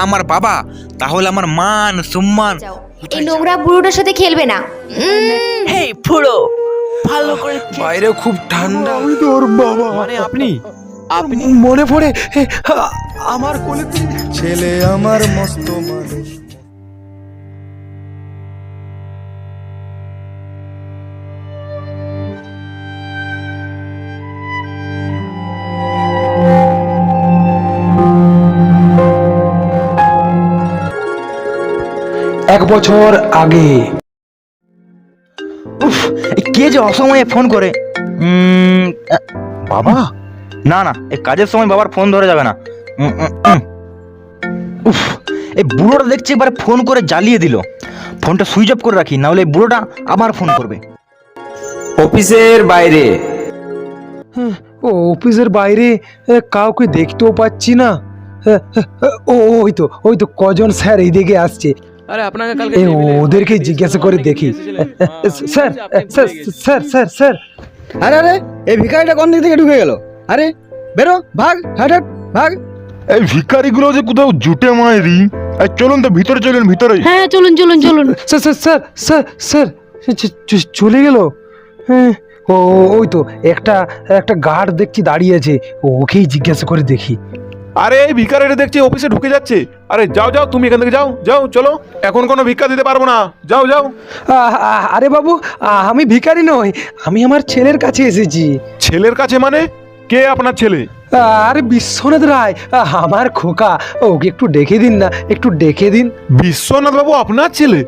আমার বাবা, তাহলে আমার মান সম্মান। এই নোংরা বুড়োটার সাথে খেলবে না। হেই ফুড়ো, ভালো করে বাইরে খুব ঠান্ডা। আমি তোর বাবা। মানে আপনি মনে পড়ে আমার কোলে ছেলে আমার মস্ত মানুষ। এক বছর আগে। উফ, কে যে অসময়ে ফোন করে। বাবা? না না, এই কাজের সময় বাবার ফোন ধরা যাবে না। উফ, এই বুড়োটা দেখছি এবার ফোন করে জ্বালিয়ে দিল। ফোনটা সুইচ অফ করে রাখি, না হলে এই বুড়োটা আবার ফোন করবে। অফিসের বাইরে। ও অফিসের বাইরে কাউকে দেখতেও পাচ্ছি না। ওই তো কজন স্যার এইদিকে আসছে। আরে আপনাকে কালকে ওদেরকে জিজ্ঞাসা করে দেখি। Sir sir sir sir sir আরে আরে এই ভিখারিটা কোন দিক থেকে ঢুকে গেল? আরে বেরো, ভাগ, হাট হাট ভাগ। এই ভিখারিগুলো যে কোথাও জুটে মায়েরি। চলুন তো ভিতরে, চলুন ভিতরে। হ্যাঁ চলুন চলুন চলুন। Sir sir sir sir sir চলে গেল। হ্যাঁ ওই তো একটা গার্ড দেখছি দাঁড়িয়ে আছে, ওকেই জিজ্ঞাসা করে দেখি। আরে এই ভিখারিটা দেখছি অফিসে ঢুকে যাচ্ছে। আরে যাও যাও, তুমি এখান থেকে যাও যাও, চলো। এখন কোনো ভিক্ষা দিতে পারবো না, যাও যাও। আরে বাবু, আমি ভিখারি নই, আমি আমার ছেলের কাছে এসেছি। ছেলের কাছে মানে? কে আপনার ছেলে? আরে বিশ্বনাথ রায়, আমার খোকা, ওকে একটু ডেকে দিন না, একটু ডেকে দিন। বিশ্বনাথ বাবু আপনার ছেলে?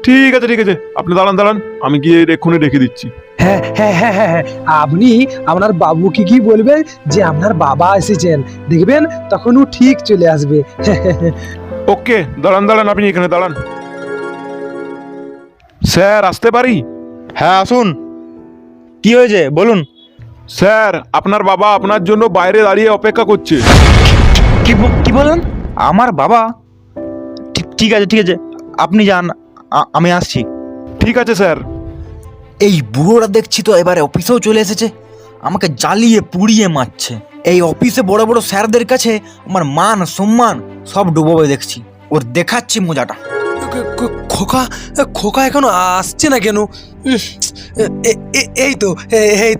ঠিক আছে ঠিক আছে, আপনি দাঁড়ান দাঁড়ান, আমি গিয়ে এক্ষুনি ডেকে দিচ্ছি। হ্যাঁ হ্যাঁ হ্যাঁ হ্যাঁ হ্যাঁ, আপনি আপনার বাবুকে কি বলবেন যে আপনার বাবা এসেছেন, দেখবেন তখন ও ঠিক চলে আসবে। ওকে, দাঁড়ান দাঁড়ান, আপনি এখানে দাঁড়ান। স্যার আসতে পারি? হ্যাঁ আসুন। কি হয়েছে বলুন। স্যার আপনার বাবা আপনার জন্য বাইরে দাঁড়িয়ে অপেক্ষা করছে। কি বলেন? আমার বাবা? ঠিক আছে ঠিক আছে, আপনি যান, আমি আসছি। ঠিক আছে স্যার। এই বুড়োরা দেখছি তো এবারে অফিসেও চলে এসেছে, আমাকে জ্বালিয়ে পুড়িয়ে মারছে। এই অফিসে বড় বড় স্যারদের কাছে আমার মান সম্মান সব ডুবোবে দেখছি, ওর দেখাচ্ছি মজাটা। খোকা খোকা এখনো আসছে না কেন? এই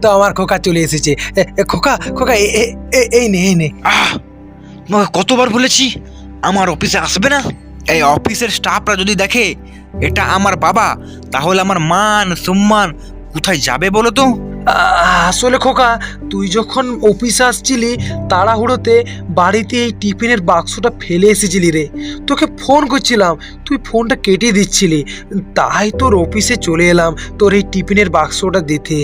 তো আমার খোকা চলে এসেছে। খোকা খোকা এই নে। তোমাকে কতবার বলেছি আমার অফিসে আসবে না। এই অফিসের স্টাফরা যদি দেখে এটা আমার বাবা, তাহলে আমার মান সম্মান কোথায় যাবে বলো তো? আসলে খোকা, তুই যখন অফিসে আসছিলি তাড়াহুড়োতে বাড়িতে এই টিফিনের বাক্সটা ফেলে এসেছিলি রে। তোকে ফোন করছিলাম, তুই ফোনটা কেটে দিচ্ছিলি, তাই তোর অফিসে চলে এলাম তোর এই টিফিনের বাক্সটা দিতে।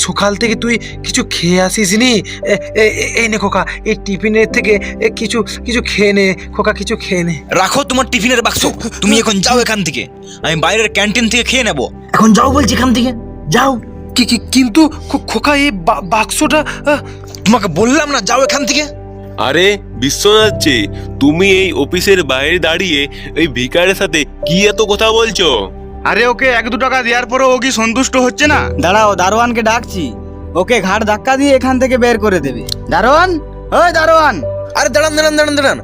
সকাল থেকে তুই কিছু খেয়ে আসিসনি। এই নে খোকা, এই টিফিনের থেকে কিছু কিছু খেয়ে নে খোকা, কিছু খেয়ে নে। রাখো তোমার টিফিনের বাক্স, তুমি এখন যাও এখান থেকে, আমি বাইরের ক্যান্টিন থেকে খেয়ে নেবো। এখন যাও বলছি এখান থেকে, যাও। কিন্তু খোকা এই বাক্সটা, তোমাকে বললাম না যাও এখান থেকে। আরে বিশ্বনাথ যে, তুমি এই অফিসের বাইরে দাঁড়িয়ে এই ভিখারের সাথে কি এত কথা বলছো? আরে ওকে 1-2 টাকা দেওয়ার পরে ও কি সন্তুষ্ট হচ্ছে না? দাঁড়াও, দারোয়ানকে ডাকছি, ওকে ঘাড় ধাক্কা দিয়ে এখান থেকে বের করে দেবে। দারোয়ান, ওই দারোয়ান। আরে দাঁড়ান দাঁড়ান দাঁড়ান দাঁড়ান,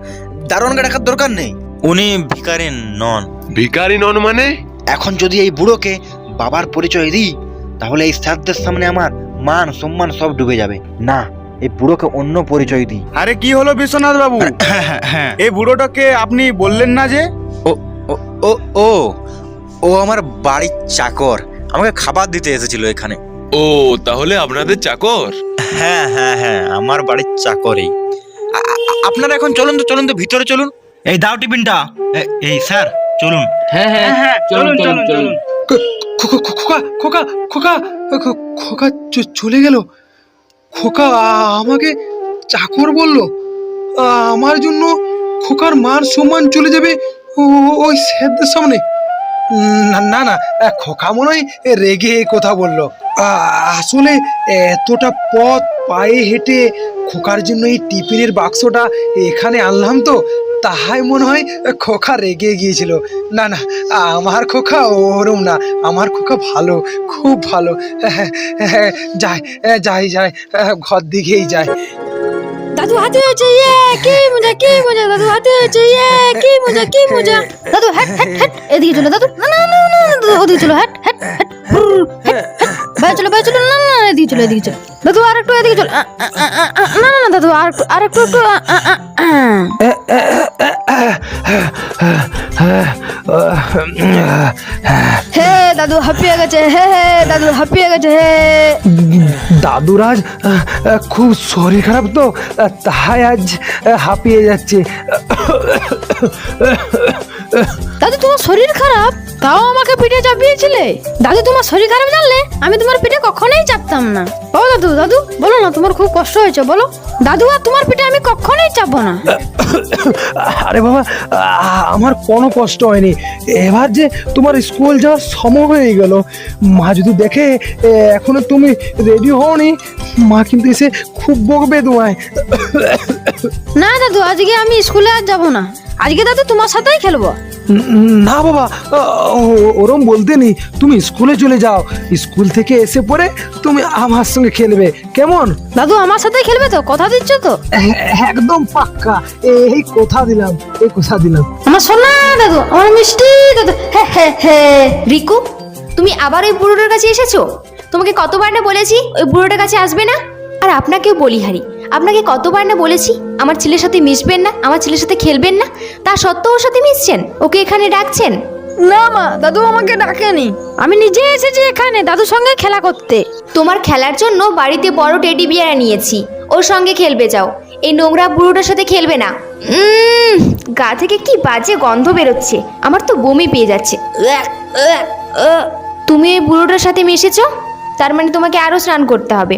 দারোয়ানকে ডাকার দরকার নেই, উনি ভিখারি নন। ভিখারি নন মানে? এখন যদি এই বুড়োকে বাবার পরিচয় দিই, তাহলে এই স্যারদের সামনে আমার মান সম্মান সব ডুবে যাবে। না, এই বুড়োকে অন্য পরিচয় দিই। আরে কি হলো বিশ্বনাথ বাবু? হ্যাঁ, এই বুড়োটাকে আপনি বললেন না যে? ও ও ও ও আমার বাড়ির চাকর, আমাকে খাবার দিতে এসেছিল এখানে। ও তাহলে আপনাদের চাকর? হ্যাঁ হ্যাঁ হ্যাঁ, আমার বাড়ির চাকরই। আপনারা এখন চলুন তো ভিতরে চলুন। এই দাও টিফিনটা। এই স্যার চলুন। হ্যাঁ হ্যাঁ হ্যাঁ, চলুন চলুন চলুন। খোকা খোকা খোকা খোকা চলে গেল। খোকা আমাকে চাকর বললো, আমার জন্য খোকার মান সম্মান চলে যাবে ওই স্যারদের সামনে। না না, খোকা মনে হয় রেগে কথা বললো। আসলে এতটা পথ পায়ে হেঁটে খোকার জন্য এই টিফিনের বাক্সটা এখানে আনলাম তো, তাই মনে হয় খোকা রেগে গিয়েছিল। না না, আমার খোকা ওরম না, আমার খোকা ভালো, খুব ভালো। যাই যাই যাই, ঘর দিকেই যাই। দাদু হাতে হয়েছে, ইয়ে কি মজা কি মজা, দাদু হাতে হয়েছে, ইয়ে কি মজা কি মজা। দাদু হ্যাট হ্যাট হ্যাট, এদিকে চলো দাদু, না না না না দাদু ওদিকে চলো, হ্যাট হ্যাট হ্যাট, বাইরে চলো বাইরে চলো, না না না এদিকে চলো এদিকে চলো দাদু, আর একটু এদিকে চলো, না না না দাদু আর একটু একটু, হে দাদু হাঁপিয়ে গেছে, হে হে দাদু হাঁপিয়ে গেছে, হে। দাদুরাজ খুব শরীর খারাপ তো, তাই আজ হাঁপিয়ে যাচ্ছে। দাদু তোমার শরীর খারাপ, তাও আমাকে পিঠে চাপিয়েছিলে? দাদু তোমার শরীর খারাপ জানলে আমি তোমার পিঠে কখনোই চাপতাম না। ও দাদু দাদু বলো না, তোমার খুব কষ্ট হয়েছে বলো। দাদু আর তোমার পিঠে আমি কখনোই চাপবো না। আরে বাবা, আমার কোনো কষ্ট হয়নি। এবার যে তোমার স্কুল যাওয়ার সময় হয়ে গেল, মা যদি দেখে এখনো তুমি রেডি হওনি, মা কিন্তু এসে খুব বকবে তোমায়। না দাদু, আজকে আমি স্কুলে আর যাবো না, আজকে দাদু তোমার সাথেই খেলবো। না বাবা, ওরম বলতে নেই, তুমি স্কুলে চলে যাও, স্কুল থেকে এসে পরে তুমি আমার সঙ্গে খেলবে, কেমন? দাদু আমার সাথেই খেলবে তো, কথা দিচ্ছ তো? একদম পাক্কা, এই কথা দিলাম, এই কথা দিলাম। আমার সোনা দাদু, আমার মিষ্টি দাদু, হে হে হে। রিকু, তুমি আবার ওই বুড়োটার কাছে এসেছো? তোমাকে কতবার না বলেছি ওই বুড়োটার কাছে আসবে না? আর আপনাকেও বলি হারি, আপনাকে কতবার না বলেছি আমার ছেলের সাথে মিশবেন না, আমার ছেলের সাথে খেলবেন না, তা সত্ত্বেও ওর সাথে মিশছেন, ওকে এখানে ডাকছেন। না মা, দাদু আমাকে ডাকেনি, আমি নিজে এসেছি এখানে দাদুর সঙ্গে খেলা করতে। তোমার খেলার জন্য বাড়িতে বড় টেডি বিয়ার নিয়েছি, ওর সঙ্গে খেলবে যাও, এই নোংরা বুড়োটার সাথে খেলবে না। গা থেকে কি বাজে গন্ধ বেরোচ্ছে, আমার তো বমি পেয়ে যাচ্ছে। তুমি এই বুড়োটার সাথে মিশেছো, তার মানে তোমাকে আরও স্নান করতে হবে,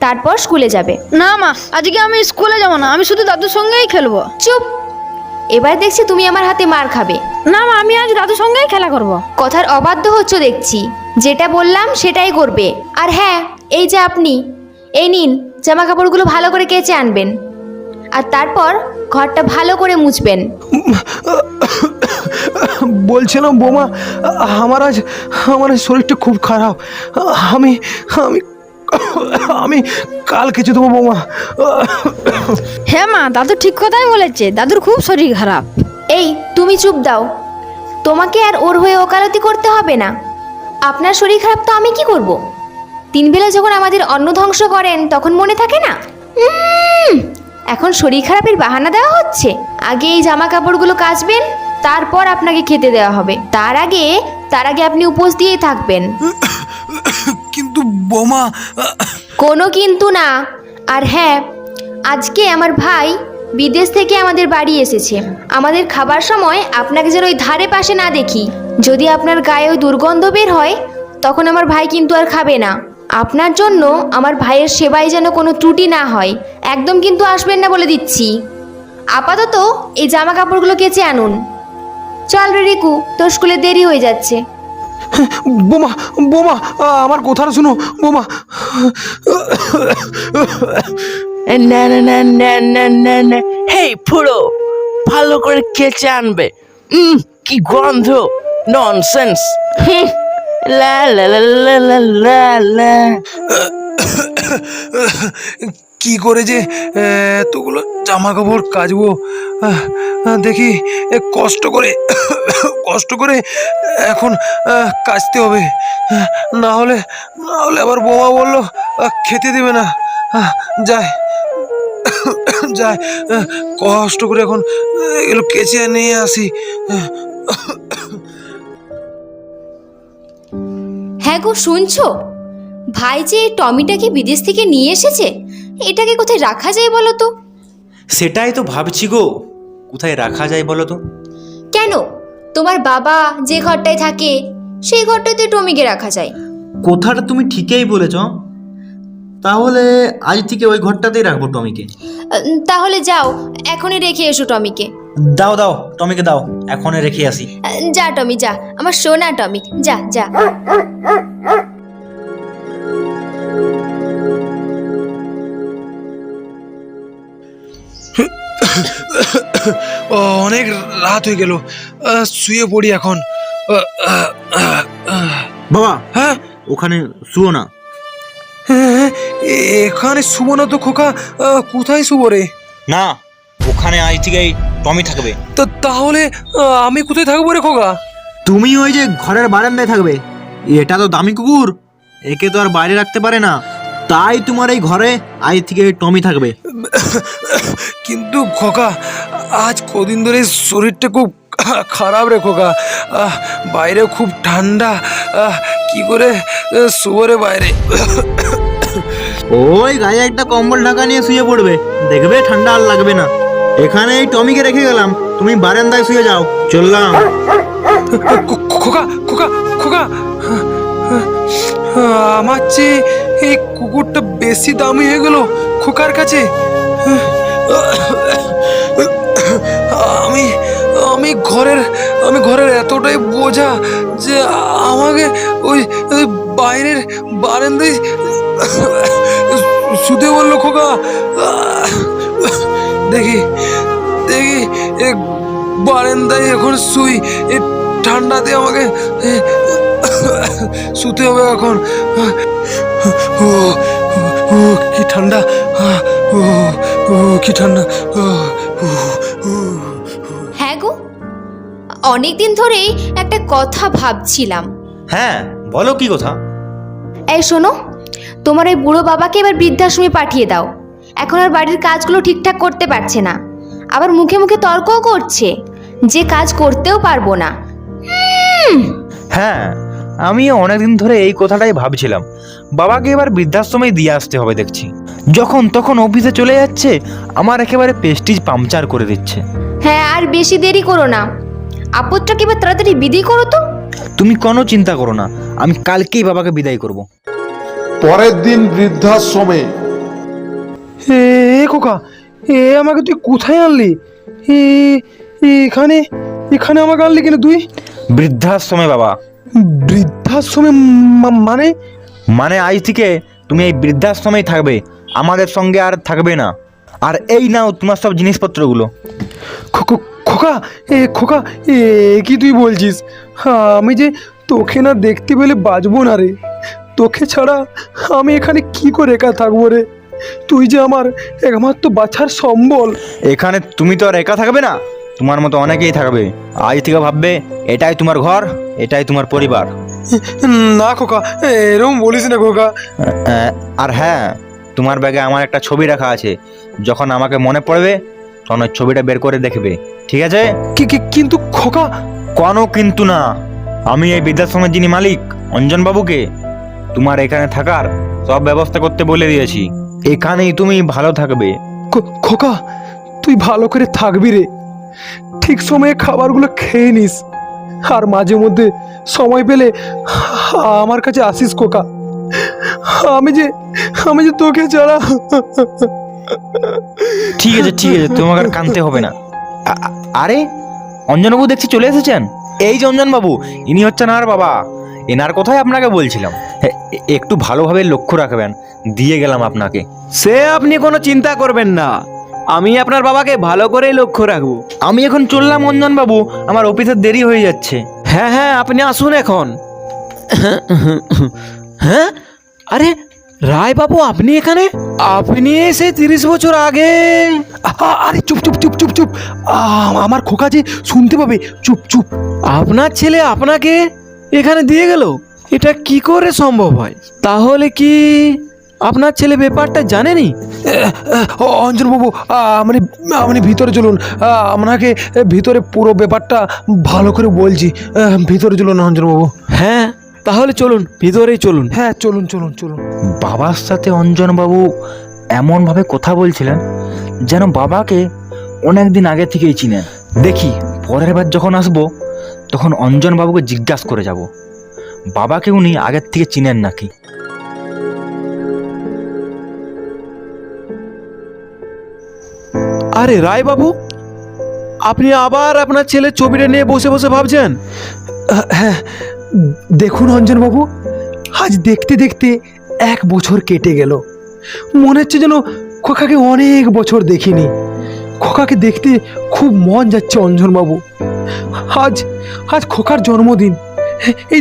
তারপর স্কুলে যাবে। না মা, আজকে আমি স্কুলে যাবো না, আমি শুধু দাদুর সঙ্গেই খেলবো। চুপ, এবার দেখছি তুমি আমার হাতে মার খাবে। না মা, আমি আজ দাদুর সঙ্গেই খেলা করব। কথার অবাধ্য হচ্ছ দেখছি, যেটা বললাম সেটাই করবে। আর হ্যাঁ, এই যে আপনি, এই নিন জামা কাপড়গুলো ভালো করে কেচে আনবেন, আর তারপর ঘরটা ভালো করে মুছবেন। বলছিলাম বোমা, আমার আজ শরীরটা খুব খারাপ, আমি আমি আমি কাল কিছু দেবো বোমা। হ্যাঁ মা, দাদু ঠিক কথাই বলেছে, দাদুর খুব শরীর খারাপ। এই তুমি চুপ দাও, তোমাকে আর ওর হয়ে ওকালতি করতে হবে না। আপনার শরীর খারাপ তো আমি কি করব? 3 বেলা যখন আমাদের অন্ন ধ্বংস করেন তখন মনে থাকে না? এখন শরীর খারাপের বাহানা দেওয়া হচ্ছে। আগে এই জামা কাপড়গুলো কাচবেন, তারপর আপনাকে খেতে দেওয়া হবে। তার আগে আপনি উপোস দিয়েই থাকবেন। কিন্তু বোমা, কোনো কিন্তু না। আর হ্যাঁ, আজকে আমার ভাই বিদেশ থেকে আমাদের বাড়ি এসেছে, আমাদের খাবার সময় আপনাকে যেন ওই ধারে পাশে না দেখি। যদি আপনার গায়ে ওই দুর্গন্ধ বের হয়, তখন আমার ভাই কিন্তু আর খাবে না। আপনার জন্য আমার ভাইয়ের সেবায় যেন কোনো ত্রুটি না হয়, একদম কিন্তু আসবেন না বলে দিচ্ছি। আপাতত এই জামা কাপড়গুলো কেচে আনুন। চল রে রিকু, তোর স্কুলে দেরি হয়ে যাচ্ছে। বোমা বোমা, আমার কথাটা শুনো বোমা। না না না না না না না, হেই ফুড়ো, ভালো করে কেচে আনবে। কি গন্ধ, ননসেন্স। লা লা লা লা লা লা লা। কি করে যে এতগুলো জামা কাপড় কাচবো, দেখি কষ্ট করে এখন কাচতে হবে, না হলে আবার বোমা বললো খেতে দেবে না। যাই কষ্ট করে এখন এগুলো কেচে নিয়ে আসি। হ্যাঁ গো, শুনছো? ভাই যে এই টমিটাকে বিদেশ থেকে নিয়ে এসেছে, এটাকে কোথায় রাখা যায় বলো তো? সেটাই তো ভাবছি গো, কোথায় রাখা যায় বলো তো? কেন, তোমার বাবা যে ঘরটায় থাকে সেই ঘরটাতে টমিকে রাখা যায়। কথাটা তুমি ঠিকই বলেছ, তাহলে আজ থেকে ওই ঘরটাতেই রাখবো টমিকে। তাহলে যাও, এখনই রেখে এসো টমিকে। দাও দাও, টমিকে দাও, এখনই রেখে আসি। যা টমি যা, আমার সোনা টমি, যা যা। অনেক রাত হয়ে গেল, শুয়ে পড়ি এখন। বাবা, হ্যাঁ ওখানে শুও না। এখানে শুবো না তো খোকা, কোথায় শুবো রে? না, ওখানে আজ থেকে এই টমি থাকবে। তো তাহলে আমি কোথায় থাকবো রে খোকা? তুমি ওই যে ঘরের বারান্দায় থাকবে। এটা তো দামি কুকুর, একে তো আর বাইরে রাখতে পারে না, তাই তোমার এই ঘরে আজ থেকে টমি থাকবে। কিন্তু খোকা, আজ কদিন ধরে শরীরটা খুব খারাপ রে খোকা। বাইরে খুব ঠান্ডা, কি করে শুবো রে বাইরে? ওই গায়ে একটা কম্বল ঢাকা নিয়ে শুয়ে পড়বে, দেখবে ঠান্ডা আর লাগবে না। এখানে এই টমিকে রেখে গেলাম, তুমি বারান্দায় শুয়ে যাও। চললাম। খোকা খোকা খোকা, আমার চেয়ে এই কুকুরটা বেশি দামি হয়ে গেল খোকার কাছে। আমি ঘরের এতটাই বোঝা যে আমাকে ওই বাইরের বারান্দায় শুতে বললো খোকা। দেখি বারান্দায় এখন শুই, এই ঠান্ডাতে আমাকে শুতে হবে এখন। ও ও কি ঠান্ডা, ও কি ঠান্ডা। হ্যাঁ গো, অনেকদিন ধরেই একটা কথা ভাবছিলাম। হ্যাঁ বলো, কি কথা? এই শোনো, তোমার ওই বুড়ো বাবাকে এবার বৃদ্ধাশ্রমে পাঠিয়ে দাও। এখন আর বাড়ির কাজগুলো ঠিকঠাক করতে পারছে না, আবার মুখে মুখে তর্কও করছে যে কাজ করতেও পারবো না। হ্যাঁ, আমি অনেকদিন ধরে এই কথাটাই ভাবছিলাম। বাবাকে এবার বৃদ্ধাশ্রমে দিয়ে আসতে হবে দেখছি। যখন তখন অফিসে চলে যাচ্ছে, আমার একেবারে প্রেস্টিজ পাংচার করে দিচ্ছে। হ্যাঁ, আর বেশি দেরি করো না, আপদটাকে এবার তাড়াতাড়ি বিদায় করো তো। তুমি কোনো চিন্তা করো না, আমি কালকেই বাবাকে বিদায় করব। পরের দিন বৃদ্ধাশ্রমে। এ খোকা, আমাকে তুই কোথায় আনলি? এখানে আমাকে আনলি কেন তুই? বৃদ্ধাশ্রমে বাবা। বৃদ্ধাশ্রমে মানে? মানে আজ থেকে তুমি এই বৃদ্ধাশ্রমেই থাকবে, আমাদের সঙ্গে আর থাকবে না। আর এই নাও তোমার সব জিনিসপত্রগুলো। খোকা, কি তুই বলছিস? আমি যে তোকে না দেখতে পেলে বাঁচবো না রে। তোকে ছাড়া আমি এখানে কি করে একা থাকবো রে? তুই যে আমার একমাত্র বাছার সম্বল। এখানে তুমি তো আর একা থাকবে না, তোমার মতো অনেকেই থাকবে। আজ থেকে ভাববে এটাই তোমার ঘর, এটাই তোমার পরিবার। না খোকা, এরকম বলিস না খোকা। আর হ্যাঁ, তোমার ব্যাগে আমার একটা ছবি রাখা আছে, যখন আমাকে মনে পড়বে তখন ওই ছবিটা বের করে দেখবে, ঠিক আছে? কিন্তু খোকা। কোনো কিন্তু না, আমি এই বৃদ্ধাশ্রমের যিনি মালিক অঞ্জনবাবুকে তোমার এখানে থাকার সব ব্যবস্থা করতে বলে দিয়েছি। এখানেই তুমি ভালো থাকবে। খোকা, তুই ভালো করে থাকবি রে, ঠিক সময়ে খাবারগুলো খেয়ে নিস, আর মাঝে মধ্যে সময় পেলে আমার কাছে আসিস খোকা। আমি যে তোকে ছাড়া। ঠিক আছে ঠিক আছে, তোমাকে আর কাঁদতে হবে না। আরে অঞ্জনবাবু দেখছি চলে এসেছেন। এই যে অঞ্জনবাবু, ইনি হচ্ছেন আর বাবা। এনার কথাই আপনাকে বলছিলাম, একটু ভালোভাবে লক্ষ্য রাখবেন, দিয়ে গেলাম আপনাকে। সে আপনি কোনো চিন্তা করবেন না, আমি আপনার বাবাকে ভালো করেই লক্ষ্য রাখবো। আমি এখন চললাম অঞ্জনবাবু, আমার অফিসের দেরি হয়ে যাচ্ছে। হ্যাঁ, আপনি আসুন এখন। হ্যাঁ, আরে রায় বাবু, আপনি এখানে? আপনি এসে 30 বছর আগে। আরে চুপ চুপ চুপ চুপ চুপ, আমার খোকা যে শুনতে পাবে। চুপ চুপ। আপনার ছেলে আপনাকে এখানে দিয়ে গেল? এটা কি করে সম্ভব হয়? তাহলে কি আপনার ছেলে ব্যাপারটা জানেনি? অঞ্জনবাবু, আপনি ভিতরে চলুন, আপনাকে ভিতরে পুরো ব্যাপারটা ভালো করে বলছি। ভিতরে চলুন অঞ্জনবাবু। হ্যাঁ, তাহলে চলুন, ভিতরেই চলুন। হ্যাঁ, চলুন চলুন চলুন। বাবার সাথে অঞ্জনবাবু এমনভাবে কথা বলছিলেন যেন বাবাকে অনেক দিন আগে থেকেই চিনেন। দেখি পরের বার যখন আসবো তখন অঞ্জনবাবুকে জিজ্ঞাসা করে যাব বাবাকে উনি আগের থেকে চিনেন নাকি। আরে রায় বাবু, আপনি আবার আপনার ছেলের ছবিটা নিয়ে বসে বসে ভাবছেন? হ্যাঁ, দেখুন অঞ্জনবাবু, আজ দেখতে দেখতে 1 বছর কেটে গেল। মনে হচ্ছে যেন খোকাকে অনেক বছর দেখিনি। খোকাকে দেখতে খুব মন যাচ্ছে অঞ্জনবাবু। আজ খোকার জন্মদিন। এই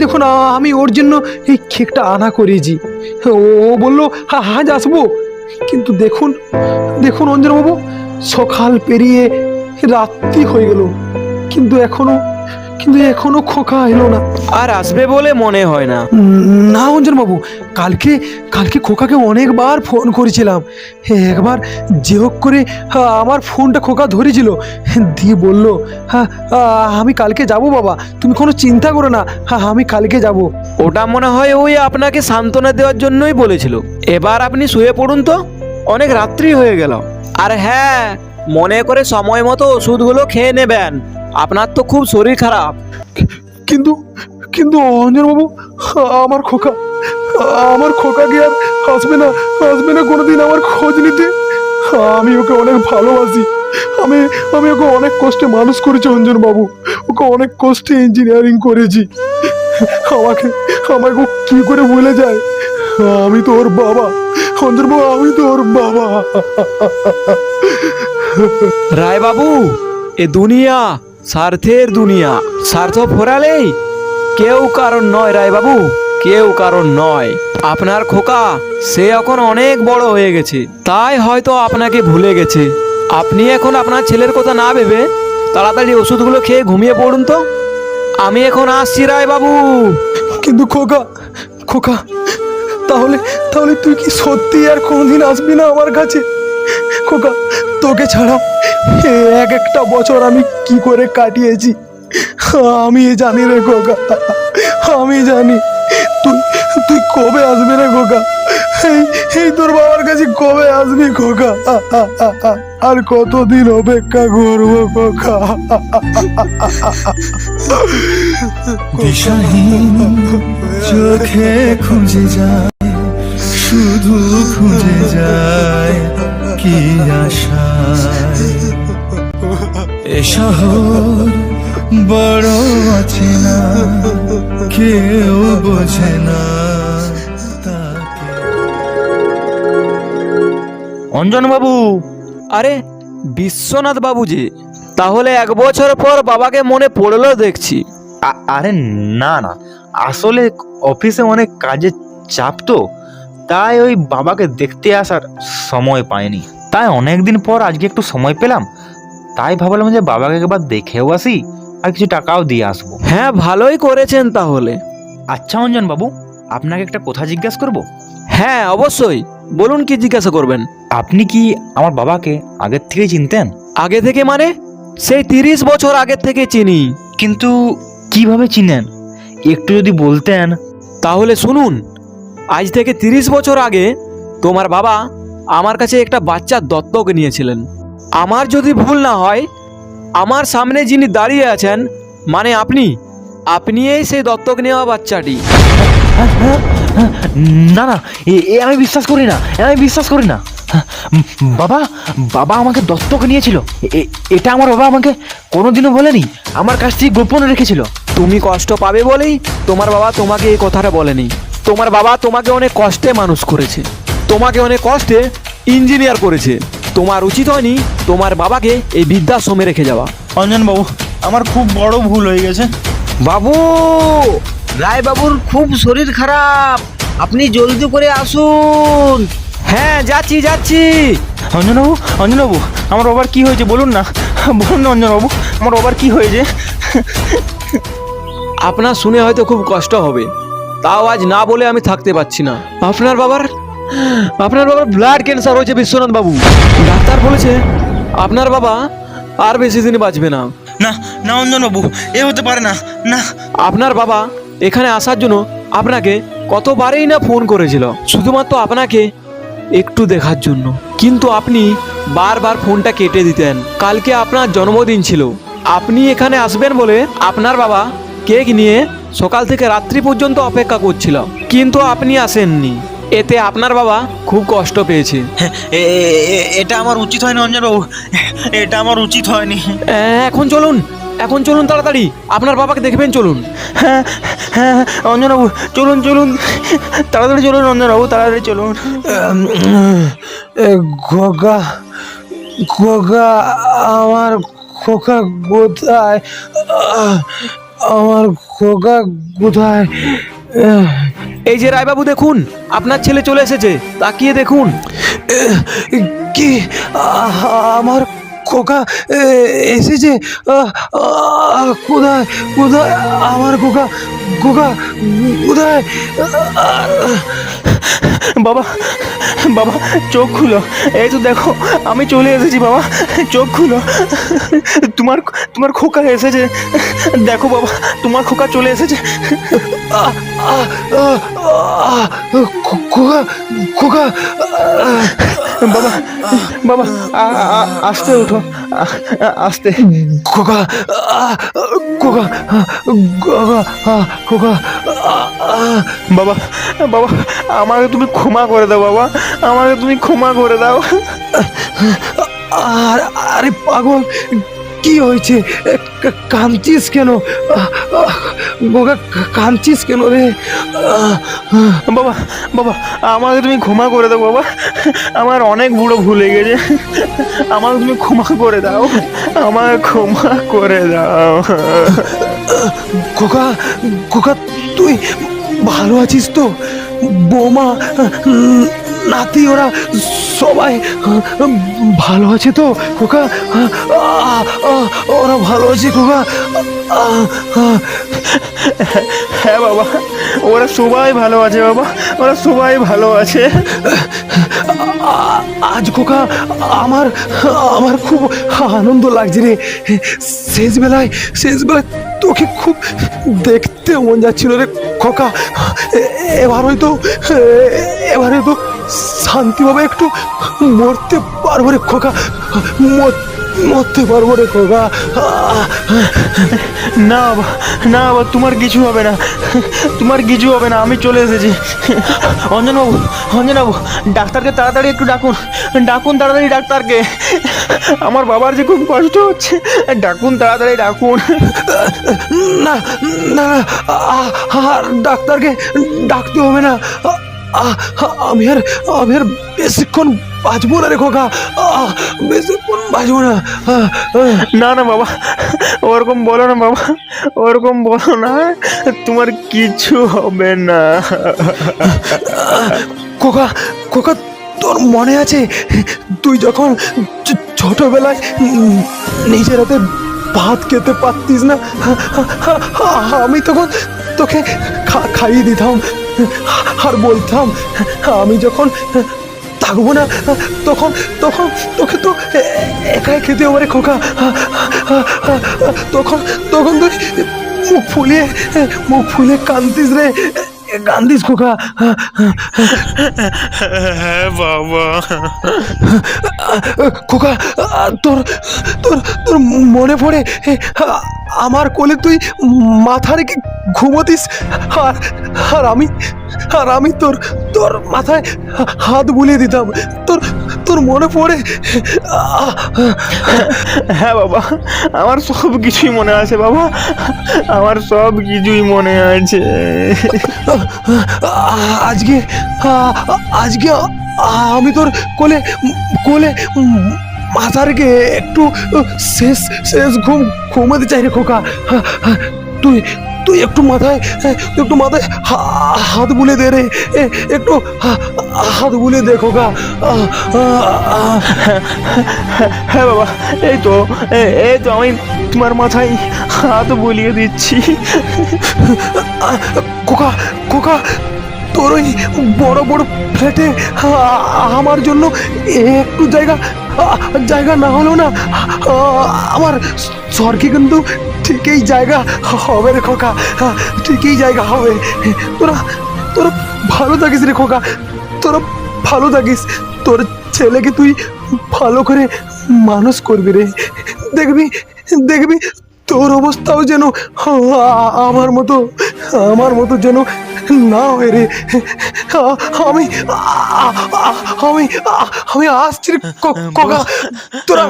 দেখুন আমি ওর জন্য এই কেকটা আনা করেছি। ও বলল আজ আসবো, কিন্তু দেখুন দেখুন অঞ্জনবাবু, সকাল পেরিয়ে রাত্রি হয়ে গেল, কিন্তু এখনো খোকা এলো না। আর আসবে বলে মনে হয় না। না অঞ্জনবাবু, কালকে খোকাকে অনেকবার ফোন করেছিলাম। একবার যে হোক করে আমার ফোনটা খোকা ধরেছিল, দিয়ে বলল, আমি কালকে যাব বাবা, তুমি কোনো চিন্তা করো না, আমি কালকে যাব। ওটা মনে হয় ওই আপনাকে সান্ত্বনা দেওয়ার জন্যই বলেছিল। এবার আপনি শুয়ে পড়ুন তো, অনেক রাত্রি হয়ে গেল। আর হ্যাঁ, মনে করে সময় মতো ওষুধগুলো খেয়ে নেবেন, আপনার তো খুব শরীর খারাপ। কিন্তু অঞ্জনবাবু, আমার খোকা কি আর আসবে না কোনোদিন আমার খোঁজ নিতে? আমি ওকে অনেক ভালোবাসি, আমি ওকে অনেক কষ্টে মানুষ করেছি অঞ্জনবাবু, ওকে অনেক কষ্টে ইঞ্জিনিয়ারিং করেছি। আমাকে ও কি করে ভুলে যায়? আমি তো ওর বাবা অঞ্জনবাবু, আমি তো ওর বাবা। রায় বাবু, এ দুনিয়া স্বার্থের দুনিয়া, স্বার্থ ফোরালেই কেউ কারণ নয় রায় বাবু, কেউ কারণ নয়। আপনার খোকা সে এখন অনেক বড় হয়ে গেছে, তাই হয়তো আপনাকে ভুলে গেছে। আপনি এখন আপনার ছেলের কথা না ভেবে তাড়াতাড়ি ওষুধগুলো খেয়ে ঘুমিয়ে পড়ুন তো। আমি এখন আসছি রায় বাবু। কিন্তু খোকা, তাহলে তুই কি সত্যি আর কোনদিন আসবি না আমার কাছে? খোকা, তোকে ছাড়া এক একটা বছর আমি কি করে কাটিয়েছি আমি জানি রে খোকা, আমি জানি। তুই কবে আসবি রে খোকা? এই তোর বাবার কাছে কবে আসবি খোকা? আর কতদিন অপেক্ষা করবো খোকা? দিশাহীন চোখে খুঁজে যায়, শুধু খুঁজে যায় কি আশায়। এ শহর বড় আছে না, কেউ বোঝে না তাকে। অঞ্জন বাবু, আরে বিশ্বনাথ বাবু যে, তাহলে 1 বছর পর বাবাকে মনে পড়লো দেখছি। আরে না, আসলে অফিসে অনেক কাজের চাপ তো, তাই ওই বাবাকে দেখতে আসার সময় পাইনি। তাই অনেকদিন পর আজকে একটু সময় পেলাম, তাই ভাবলাম যে বাবাকে একবার দেখেও আসি আর কিছু টাকাও দিয়ে আসবো। হ্যাঁ, ভালোই করেছেন তাহলে। আচ্ছা অঞ্জন বাবু, আপনাকে একটা কথা জিজ্ঞাসা করব? হ্যাঁ অবশ্যই, বলুন কি জিজ্ঞাসা করবেন। আপনি কি আমার বাবাকে আগের থেকেই চিনতেন? আগে থেকে মানে? সেই 30 বছর আগের থেকে চিনি। কিন্তু কিভাবে চিনেন, একটু যদি বলতেন। তাহলে শুনুন, আজ থেকে 30 বছর আগে তোমার বাবা আমার কাছে একটা বাচ্চা দত্তক নিয়েছিলেন। আমার যদি ভুল না হয়, আমার সামনে যিনি দাঁড়িয়ে আছেন মানে আপনি এই সেই দত্তক নেওয়া বাচ্চাটি। না, আমি বিশ্বাস করি না। বাবা আমাকে দত্তক নিয়েছিল, এটা আমার বাবা আমাকে কোনোদিনও বলেনি, আমার কাছ থেকে গোপনে রেখেছিল। তুমি কষ্ট পাবে বলেই তোমার বাবা তোমাকে এই কথাটা বলেনি। তোমার বাবা তোমাকে অনেক কষ্টে মানুষ করেছে, তোমাকে অনেক কষ্টে ইঞ্জিনিয়ার করেছে। তোমার উচিত হয়নি তোমার বাবাকে এই বৃদ্ধাশ্রমে রেখে যাওয়া। অঞ্জন বাবু, আমার খুব বড় ভুল হয়ে গেছে। বাবু, রায় বাবুর খুব শরীর খারাপ, আপনি জলদি করে আসুন। হ্যাঁ, যাচ্ছি। অঞ্জন বাবু, আমার বাবার কি হয়েছে বলুন না অঞ্জন বাবু, আমার বাবার কি হয়েছে? আপনার শুনে হয়তো খুব কষ্ট হবে, তাও আজ না বলে আমি থাকতে পারছি না। আপনার বাবার ব্লাড ক্যান্সার হয়েছে বিশ্বনাথ বাবু। ডাক্তার বলেছে আপনার বাবা আর বেশি দিন বাঁচবে না। না অঞ্জন বাবু, এ হতে পারে না। আপনার বাবা এখানে আসার জন্য আপনাকে কতবারই না ফোন করেছিল, শুধুমাত্র আপনাকে একটু দেখার জন্য, কিন্তু আপনি বারবার ফোনটা কেটে দিতেন। কালকে আপনার জন্মদিন ছিল, আপনি এখানে আসবেন বলে আপনার বাবা কেক নিয়ে সকাল থেকে রাত্রি পর্যন্ত অপেক্ষা করছিল, কিন্তু আপনি আসেননি। এতে আপনার বাবা খুব কষ্ট পেয়েছে। এটা আমার উচিত হয়নি অঞ্জন বাবু, এটা আমার উচিত হয়নি। এখন চলুন তাড়াতাড়ি, আপনার বাবাকে দেখবেন, চলুন। হ্যাঁ অঞ্জন বাবু, চলুন তাড়াতাড়ি চলুন অঞ্জন বাবু, তাড়াতাড়ি চলুন। খোকা, আমার খোকা কোথায়? আমার খোকা কোথায়? এই যে রায়বাবু দেখুন, আপনার ছেলে চলে এসেছে, তাকিয়ে দেখুন। কি আমার খোকা এসেছে? কোথায় কোথায় আমার খোকা? খোকা কোথায়? বাবা বাবা চোখ খুলো, এই তো দেখো আমি চলে এসেছি বাবা, চোখ খুলো। তোমার তোমার খোকা এসেছে, দেখো বাবা তোমার খোকা চলে এসেছে। খোকা খোকা বাবা বাবা আস্তে ওঠো, আস্তে। খোকা খোকা খোকা খোকা বাবা বাবা আমাকে তুমি ক্ষমা করে দাও বাবা, আমাকে তুমি ক্ষমা করে দাও। আরে পাগল, কি হয়েছে? কাঁদছিস কেন? খোকা কাঁদছিস কেন রে? বাবা বাবা আমাকে তুমি ক্ষমা করে দাও বাবা, আমার অনেক বুড়ো ভুলে গেছে, আমাকে তুমি ক্ষমা করে দাও, আমাকে ক্ষমা করে দাও। খোকা খোকা তুই ভালো আছিস তো? বৌমা নাতি ওরা সবাই ভালো আছে তো খোকা? ওরা ভালো আছে খোকা? হ্যাঁ বাবা, ওরা সবাই ভালো আছে বাবা, ওরা সবাই ভালো আছে। আজ খোকা আমার আমার খুব আনন্দ লাগছে রে। শেষবেলায় তোকে খুব দেখতে মন যাচ্ছিল রে খোকা। এবার হয়তো শান্তিভাবে একটু মরতে পারবো রে খোকা, মরতে পারবো রে খোকা। না বাবা না বাবা, তোমার কিছু হবে না, তোমার কিছু হবে না, আমি চলে এসেছি। অঞ্জনবাবু অঞ্জনবাবু, ডাক্তারকে তাড়াতাড়ি একটু ডাকুন, ডাকুন তাড়াতাড়ি ডাক্তারকে, আমার বাবার যে খুব কষ্ট হচ্ছে, ডাকুন তাড়াতাড়ি ডাকুন। না না আর ডাক্তারকে ডাকতে হবে না, আমি আর বেশিক্ষণ বাঁচবো না রে খোকা, বেশিক্ষণ বাঁচবো না। না না বাবা, ওরকম বলো না বাবা, ওরকম বলো না, তোমার কিছু হবে না। খোকা খোকা তোর মনে আছে তুই যখন ছোটবেলায় নিজের হাতে ভাত খেতে পারতিস না, আমি তখন তোকে খাইয়ে দিতাম আর বলতাম আমি যখন থাকবো না তখন তখন তোকে তো একাই খেতে হবে রে খোকা। তখন তখন তুই মুখ ফুলিয়ে কান্দিস রে, কান্দিস খোকা। হ্যাঁ বাবা। খোকা তোর তোর তোর মনে পড়ে আমার কোলে তুই মাথা রেখে ঘুমোতিস, আর আমি তোর মাথায় হাত বুলিয়ে দিতাম, তোর মনে পড়ে? হ্যাঁ বাবা, আমার সব কিছুই মনে আছে বাবা, আমার সব কিছুই মনে আছে। আজকে আমি তোর কোলে মাথা রেখে একটু শেষ ঘুমাতে চাই রে খোকা। তুই একটু মাথায় হাত বুলে দে রে, একটু হাত বুলে দে খোকা। হ্যাঁ বাবা, এই তো আমি তোমার মাথায় হাত বুলিয়ে দিচ্ছি। খোকা তোর ওই বড় বড় ফ্ল্যাটে আমার জন্য একটু জায়গা না হলো না, আমার স্বর্গে কিন্তু ঠিকই জায়গা হবে রে খোকা, ঠিকই জায়গা হবে। তোরা ভালো থাকিস রে খোকা, তোরা ভালো থাকিস, তোর ছেলেকে তুই ভালো করে মানুষ করবি রে, দেখবি তোর অবস্থাও যেন আমার মতো যেন না হয় রে। আমি আসছি রে খোকা, তোরা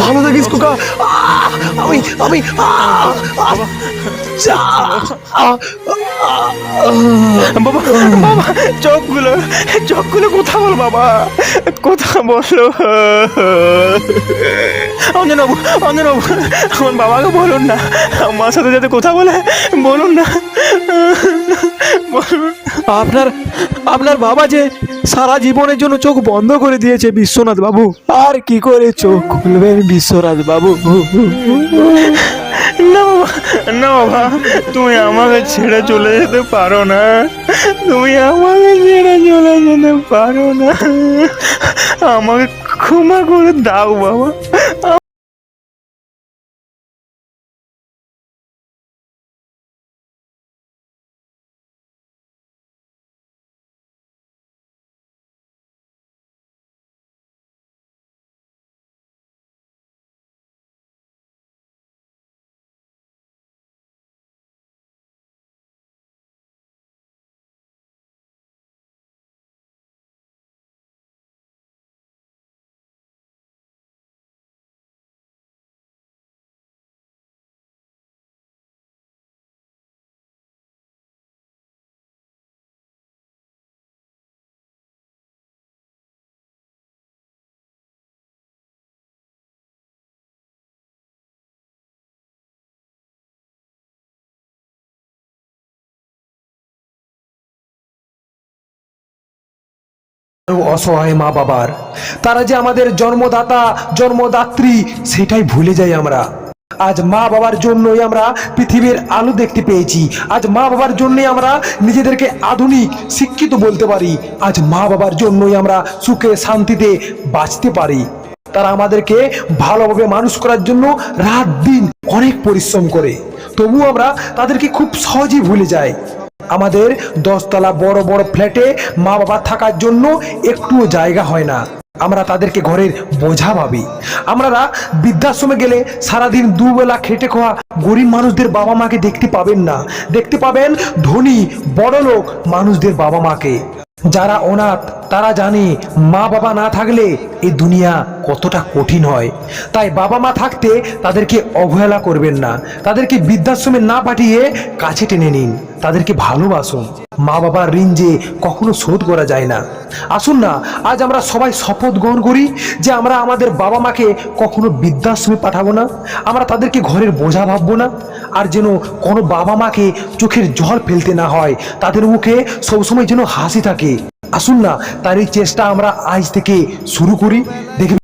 ভালো থাকিস খোকা। আমি বাবা বাবা, চোখগুলো কথা বল বাবা, কথা বলো। অঞ্জনবাবু আমার বাবাকে বলুন না, আমার সাথে যাতে কথা বলে বলুন না। আপনার আপনার বাবা যে সারা জীবনের জন্য চোখ বন্ধ করে দিয়েছে বিশ্বনাথ বাবু, আর কি করে চোখ খুলবেন বিশ্বনাথ বাবু? না বাবা, না বাবা, তুমি আমাকে ছেড়ে চলে যেতে পারো না, তুমি আমাকে ছেড়ে চলে যেতে পারো না, আমাকে ক্ষমা করে দাও বাবা। অসহায় মা বাবার, তারা যে আমাদের জন্মদাতা জন্মদাত্রী সেটাই ভুলে যাই আমরা। আজ মা বাবার জন্যই আমরা পৃথিবীর আলো দেখতে পেয়েছি, আজ মা বাবার জন্যই আমরা নিজেদেরকে আধুনিক শিক্ষিত বলতে পারি, আজ মা বাবার জন্যই আমরা সুখে শান্তিতে বাঁচতে পারি। তারা আমাদেরকে ভালোভাবে মানুষ করার জন্য রাত দিন অনেক পরিশ্রম করে, তবু আমরা তাদেরকে খুব সহজেই ভুলে যাই। আমাদের 10 তলা বড় বড় ফ্ল্যাটে মা বাবা থাকার জন্য একটুও জায়গা হয় না, আমরা তাদেরকে ঘরের বোঝা ভাবি। আমরা বৃদ্ধাশ্রমে গেলে সারাদিন দুবেলা খেটে খাওয়া গরিব মানুষদের বাবা মাকে দেখতে পাবেন না, দেখতে পাবেন ধনী বড়লোক মানুষদের বাবা মাকে। যারা অনাথ তারা জানে মা বাবা না থাকলে এই দুনিয়া কতটা কঠিন হয়। তাই বাবা মা থাকতে তাদেরকে অবহেলা করবেন না, তাদেরকে বৃদ্ধাশ্রমে না পাঠিয়ে কাছে টেনে নিন, তাদেরকে ভালোবাসুন। মা বাবার ঋণ যে কখনো শোধ করা যায় না। আসুন না আজ আমরা সবাই শপথ গ্রহণ করি যে আমরা আমাদের বাবা মাকে কখনো বৃদ্ধাশ্রমে পাঠাবো না, আমরা তাদেরকে ঘরের বোঝা ভাববো না, আর যেন কোনো বাবা মাকে চোখের জল ফেলতে না হয়, তাদের মুখে সবসময় যেন হাসি থাকে। আসুন না তার এই চেষ্টা আমরা আজ থেকে শুরু করি, দেখবেন